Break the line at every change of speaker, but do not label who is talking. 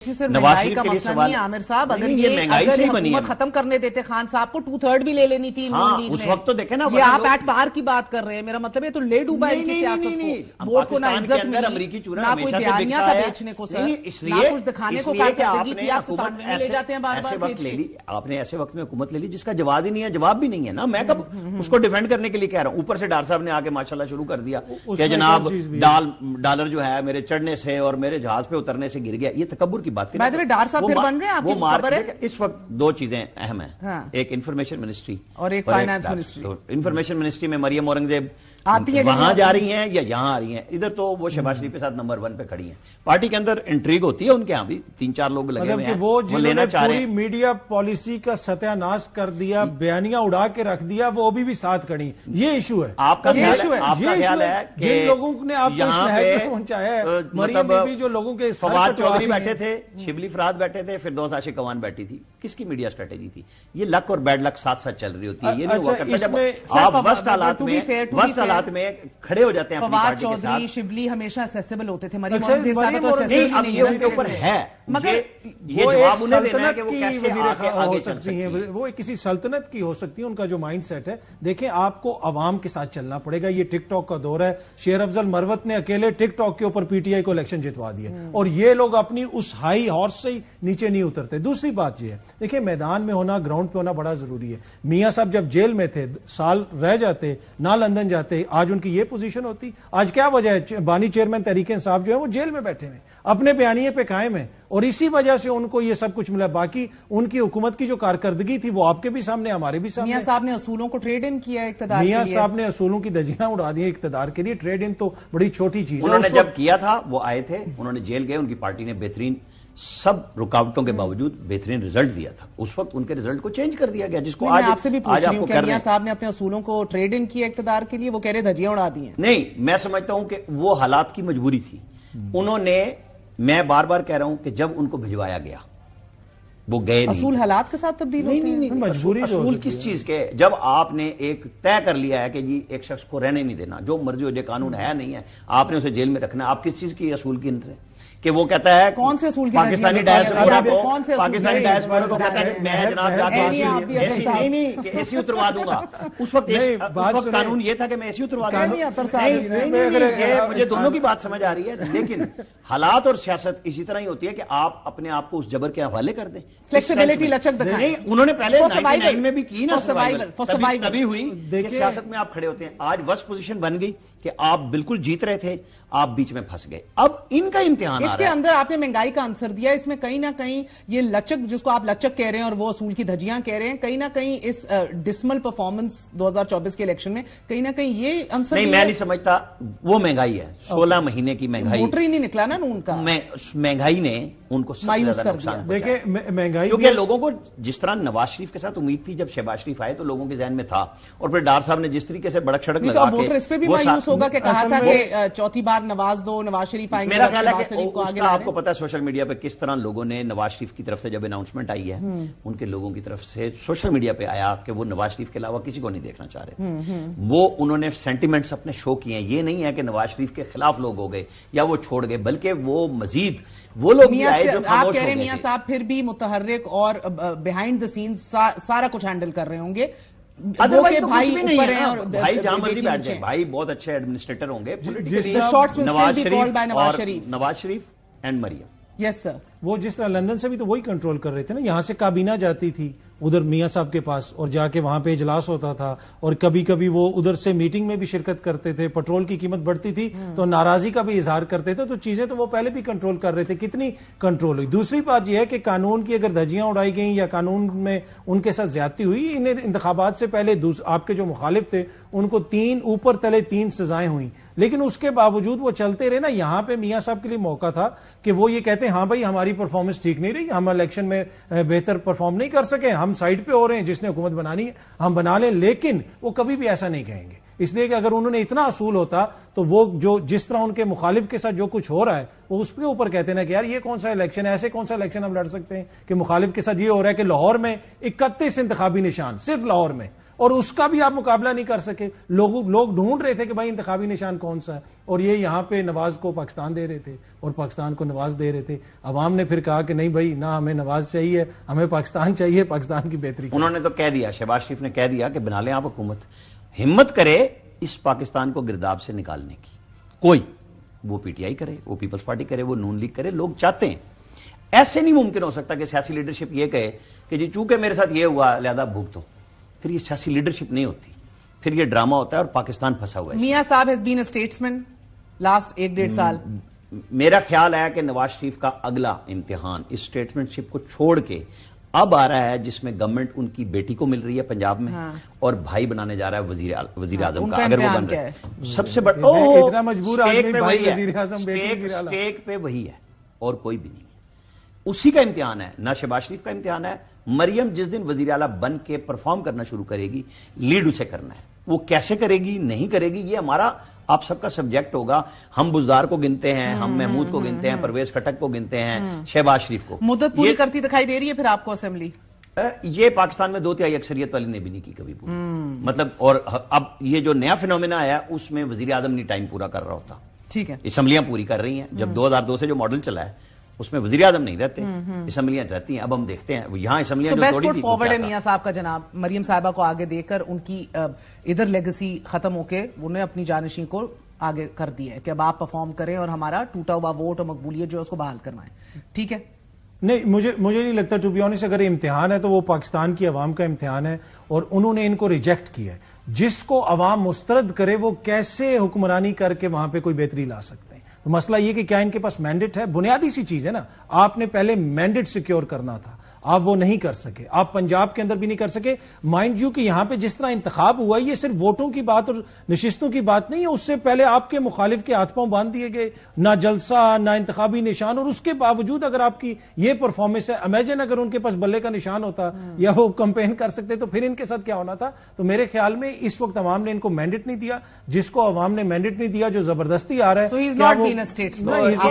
महंगाई का मसला नहीं है आमिर साहब, अगर ये हुकूमत खत्म करने देते खान साहब को 2/3 भी ले लेनी थी लीग
उस वक्त तो देखे ना,
ये आप एट बार की बात कर रहे हैं। मेरा मतलब है तो ले डूबा इनकी सियासत को, वोट को ना इज्जत मिली, ना कोई बयानिया था बेचने को सर, ना कुछ दिखाने को कारकर्दगी थी। आप 97 में ले जाते हैं बार बार।
आपने ऐसे वक्त में हुकूमत ले ली जिसका जवाब ही नहीं है, जवाब भी नहीं है ना। मैं कब उसको डिफेंड करने के लिए कह रहा हूँ। ऊपर से डॉक्टर साहब ने आके माशाल्लाह शुरू कर दिया कि जनाब डॉलर जो है मेरे चढ़ने से और मेरे जहाज पे उतरने से गिर गया। ये तकब्बुर की बात है।
फिर बन रहे हैं आपकी खबर है।
इस वक्त दो चीजें अहम हैं, हाँ। एक इंफॉर्मेशन मिनिस्ट्री
और एक फाइनेंस मिनिस्ट्री।
तो इंफॉर्मेशन मिनिस्ट्री में मरियम औरंगजेब
आती है,
वहां जा रही हैं या यहां आ रही हैं। इधर तो वो शहबाज शरीफ के साथ नंबर 1 पे खड़ी हैं। पार्टी के अंदर इंट्रीग होती है उनके यहां भी 3-4 लोग लगे हुए हैं।
वो लेना चाह रहे हैं। पूरी मीडिया पॉलिसी का सत्यानाश कर दिया, बयानियां उड़ा के रख दिया, वो अभी भी साथ खड़ी। ये इशू है
आपका ख्याल है कि
जिन लोगों ने आपको इस लहर में पहुंचाया है, मरियम बीबी जो लोगों के
फवाद चौधरी बैठे थे, शिबली फराद बैठे थे, फिरदौस आशिक कवान बैठी थी, किसकी मीडिया स्ट्रेटेजी थी? ये लक और बैड लक साथ साथ चल रही होती है। ये नहीं हुआ करता जब आप वर्स्ट हालात में खड़े हो जाते हैं अपनी पार्टी के साथ।
शिबली हमेशा एक्सेसिबल होते थे, मरियम औरंगजेब साहब तो एक्सेसिबल नहीं है
उनके ऊपर है,
मगर
ये जवाब उन्हें देना है कि वो कैसे आगे
हो सकती हैं। वो किसी सल्तनत की हो सकती है, उनका जो माइंड सेट है। देखें, आपको अवाम के साथ चलना पड़ेगा। ये टिकटॉक का दौर है। शेर अफजल मरवत ने अकेले टिकटॉक के ऊपर पीटीआई को इलेक्शन जितवा दिया और ये लोग अपनी उस हाई हॉर्स से ही नीचे नहीं उतरते। दूसरी बात ये है, देखिए, मैदान में होना, ग्राउंड पे होना बड़ा जरूरी है। मियां साहब जब जेल में थे, साल रह जाते, ना लंदन जाते, आज उनकी ये पोजीशन होती। आज क्या वजह है? बानी चेयरमैन तहरीक इंसाफ जो है वो जेल में बैठे हैं, अपने बयानिए पे कायम है और इसी वजह से उनको ये सब कुछ मिला। बाकी उनकी हुकूमत की जो कारकर्दगी थी वो आपके भी सामने, हमारे भी सामने।
मियां साहब ने असूलों को ट्रेड इन किया इक़्तिदार के लिए।
मियां साहब ने असूलों की धज्जियां उड़ा दी इक़्तिदार के लिए। ट्रेड इन तो बड़ी छोटी चीज है।
उन्होंने जब किया था वो आए थे, उन्होंने जेल गए, उनकी पार्टी ने बेहतरीन, सब रुकावटों के बावजूद बेहतरीन रिजल्ट दिया था। उस वक्त उनके रिजल्ट को चेंज कर दिया गया, जिसको आज
आपसे भी पूछ रही हूं कि मियां साहब ने अपने असूलों को ट्रेड इन किया इक़्तिदार के लिए, वो कह रहे धज्जियां उड़ा दी हैं।
नहीं, मैं समझता हूं कि वो हालात की मजबूरी थी। उन्होंने, मैं बार बार कह रहा हूं कि जब उनको भिजवाया गया वो गए नहीं।
असूल हालात के साथ तब्दील होते हैं।
नहीं, मजबूरी
असूल किस चीज के? जब आपने एक तय कर लिया है कि जी एक शख्स को रहने नहीं देना, जो मर्जी हो जाए, कानून है नहीं है, आपने उसे जेल में रखना, आप किस चीज की असूल की अंदर है कि वो कहता है
कौन से असूल की
पाकिस्तानी डायस्पोरा को, पाकिस्तानी डायस्पोरा को कहता है मैं जनाब जाके नहीं कि एसी उतरवा दूंगा। उस वक्त कानून ये था कि मैं एसी उतरवा दूंगा। मुझे दोनों की बात समझ आ रही है, लेकिन हालात और सियासत इसी तरह ही होती है कि आप अपने आप को उस जबर के हवाले कर दें।
फ्लेक्सिबिलिटी, लचक दिखाएं।
उन्होंने पहले 99 में भी की ना, तभी हुई कि सियासत में आप खड़े होते हैं। आज वर्स्ट पोजीशन बन गई कि आप बिल्कुल जीत रहे थे, आप बीच में फंस गए। अब इनका इम्तिहान
इसके अंदर आपने महंगाई का आंसर दिया। इसमें कहीं ना कहीं ये लचक, जिसको आप लचक कह रहे हैं और वो असूल की धज्जियां कह रहे हैं, कहीं ना कहीं इस डिसमल परफॉर्मेंस 2024 के इलेक्शन में कहीं ना कहीं ये आंसर
नहीं, मैं नहीं समझता। वो महंगाई है, 16 महीने की महंगाई।
वोटर ही नहीं निकला ना उनका।
महंगाई ने उनको
मायूस कर दिया।
देखिए, महंगाई,
क्योंकि लोगों को जिस तरह नवाज शरीफ के साथ उम्मीद थी, जब शहबाज शरीफ आए तो लोगों के जहन में था, और फिर डार साहब ने जिस तरीके से बड़क सड़क लगा के,
वोटर इस पे भी मायूस होगा कि कहा था कि चौथी बार नवाज दो, नवाज शरीफ आएंगे।
मेरा ख्याल है कि उसका आपको पता है सोशल मीडिया पे किस तरह लोगों ने नवाज शरीफ की तरफ से जब अनाउंसमेंट आई है, उनके लोगों की तरफ से सोशल मीडिया पे आया कि वो नवाज शरीफ के अलावा किसी को नहीं देखना चाह रहे थे। वो उन्होंने सेंटिमेंट्स अपने शो किए हैं। ये नहीं है कि नवाज शरीफ के खिलाफ लोग हो गए या वो छोड़ गए, बल्कि वो मजीद वो लोग भी आए जो
आप कह रहे हैं मियां साहब फिर भी मुतहर्रिक और बिहाइंड द सीन्स सारा कुछ हैंडल कर रहे होंगे।
भाई ऊपर हैं और भाई जहां मर्जी बैठ जाए, भाई बहुत अच्छे एडमिनिस्ट्रेटर होंगे politically, Nawaz Sharif and Maryam.
Yes sir.
वो जिस तरह लंदन से भी तो वही कंट्रोल कर रहे थे ना। यहां से काबीना जाती थी उधर मियां साहब के पास और जाके वहां पे इजलास होता था, और कभी कभी वो उधर से मीटिंग में भी शिरकत करते थे। पेट्रोल की कीमत बढ़ती थी तो नाराजगी का भी इजहार करते थे। तो चीजें तो वो पहले भी कंट्रोल कर रहे थे। कितनी कंट्रोल हुई? दूसरी बात यह है कि कानून की अगर धज्जियां उड़ाई गई या कानून में उनके साथ ज्यादती हुई, इन्हें इंतखाबात से पहले आपके जो मुखालिफ थे उनको 3 ऊपर तले 3 सजाएं हुई, लेकिन उसके बावजूद वो चलते रहे ना। यहां पे मियां साहब के लिए मौका था कि वो ये कहते हैं हाँ भाई हमारी परफॉर्मेंस ठीक नहीं रही, हम इलेक्शन में बेहतर परफॉर्म नहीं कर सके, हम साइड पे हो रहे हैं, जिसने हुकूमत बनानी है हम बना लें। लेकिन वो कभी भी ऐसा नहीं कहेंगे, इसलिए कि अगर उन्होंने इतना असूल होता तो वो जो जिस तरह उनके मुखालिफ के साथ जो कुछ हो रहा है वो उसके ऊपर कहते ना कि यार ये कौन सा इलेक्शन है, ऐसे कौन सा इलेक्शन हम लड़ सकते हैं कि मुखालिफ के साथ ये हो रहा है कि लाहौर में 31 इंतखाबी निशान सिर्फ लाहौर में, اور اس کا بھی آپ مقابلہ نہیں کر سکے. لوگ ڈھونڈ رہے تھے کہ بھائی انتخابی نشان کون سا ہے, اور یہ یہاں پہ نواز کو پاکستان دے رہے تھے اور پاکستان کو نواز دے رہے تھے. عوام نے پھر کہا کہ نہیں بھائی, نہ ہمیں نواز چاہیے, ہمیں پاکستان چاہیے, پاکستان کی بہتری.
انہوں نے تو کہہ دیا, شہباز شریف نے کہہ دیا کہ بنا لیں آپ حکومت, ہمت کرے اس پاکستان کو گرداب سے نکالنے کی کوئی, وہ پی ٹی آئی کرے, وہ پیپلز پارٹی کرے, وہ نون لیگ کرے, لوگ چاہتے ہیں. ایسے نہیں ممکن ہو سکتا کہ سیاسی لیڈرشپ یہ کہے کہ جی چونکہ میرے ساتھ یہ ہوا لہذا بھگتو. پھر یہ سیاسی لیڈرشپ نہیں ہوتی, پھر یہ ڈرامہ ہوتا ہے اور پاکستان پھنسا ہوا ہے.
میاں صاحب has been a statesman last 1-1.5 سال.
میرا خیال ہے کہ نواز شریف کا اگلا امتحان اس اسٹیٹمنٹ شپ کو چھوڑ کے اب آ رہا ہے جس میں گورنمنٹ ان کی بیٹی کو مل رہی ہے پنجاب میں, اور بھائی بنانے جا رہا ہے وزیر اعظم کا. اگر وہ بن رہا ہے سب سے بڑا
اتنا مجبور
اسٹیک پہ وہی ہے اور کوئی بھی نہیں. اسی کا امتحان ہے, نہ شہباز شریف کا امتحان ہے. مریم جس دن وزیر اعلیٰ بن کے پرفارم کرنا شروع کرے گی, لیڈ اسے کرنا ہے. وہ کیسے کرے گی, نہیں کرے گی, یہ ہمارا آپ سب کا سبجیکٹ ہوگا. ہم بزدار کو گنتے ہیں, ہم محمود کو گنتے ہیں, پرویز خٹک کو گنتے ہیں, شہباز شریف کو.
مدت پوری کرتی دکھائی دے رہی ہے پھر آپ کو اسمبلی.
یہ پاکستان میں 2/3 اکثریت والی نے بھی نہیں کی کبھی پوری. مطلب, اور اب یہ جو نیا فینومینا آیا اس میں وزیر اعظم نہیں ٹائم پورا کر رہا ہوتا,
ٹھیک ہے,
اسمبلیاں پوری کر رہی ہیں. جب 2002 سے جو ماڈل چلا ہے اس میں وزیر اعظم نہیں رہتے, اسمبلیاں رہتی ہیں. اب ہم دیکھتے ہیں یہاں اسمبلیاں جو توڑی تھی.
فارورڈ ہے میاں صاحب کا جناب, مریم صاحبہ کو آگے دے کر ان کی ادھر لیگسی ختم ہو کے انہیں اپنی جانشین کو آگے کر دیا ہے کہ اب آپ پرفارم کریں اور ہمارا ٹوٹا ہوا ووٹ اور مقبولیت جو ہے اس کو بحال کروائیں. ٹھیک ہے,
نہیں مجھے نہیں لگتا ٹو بی آنیسٹ, اگر امتحان ہے تو وہ پاکستان کی عوام کا امتحان ہے, اور انہوں نے ان کو ریجیکٹ کیا ہے. جس کو عوام مسترد کرے وہ کیسے حکمرانی کر کے وہاں پہ کوئی بہتری لا سکتے ہیں. تو مسئلہ یہ کہ کیا ان کے پاس مینڈیٹ ہے, بنیادی سی چیز ہے نا. آپ نے پہلے مینڈیٹ سیکیور کرنا تھا, آپ وہ نہیں کر سکے. آپ پنجاب کے اندر بھی نہیں کر سکے. مائنڈ یو کہ یہاں پہ جس طرح انتخاب ہوا یہ صرف ووٹوں کی بات اور نشستوں کی بات نہیں ہے, اس سے پہلے آپ کے مخالف کے ہاتھ پاؤں باندھ دیے گئے, نہ جلسہ نہ انتخابی نشان, اور اس کے باوجود اگر آپ کی یہ پرفارمنس ہے, امیجن اگر ان کے پاس بلے کا نشان ہوتا یا وہ کمپین کر سکتے تو پھر ان کے ساتھ کیا ہونا تھا. تو میرے خیال میں اس وقت عوام نے ان کو مینڈیٹ نہیں دیا. جس کو عوام نے مینڈیٹ نہیں دیا, جو زبردستی آ رہا ہے,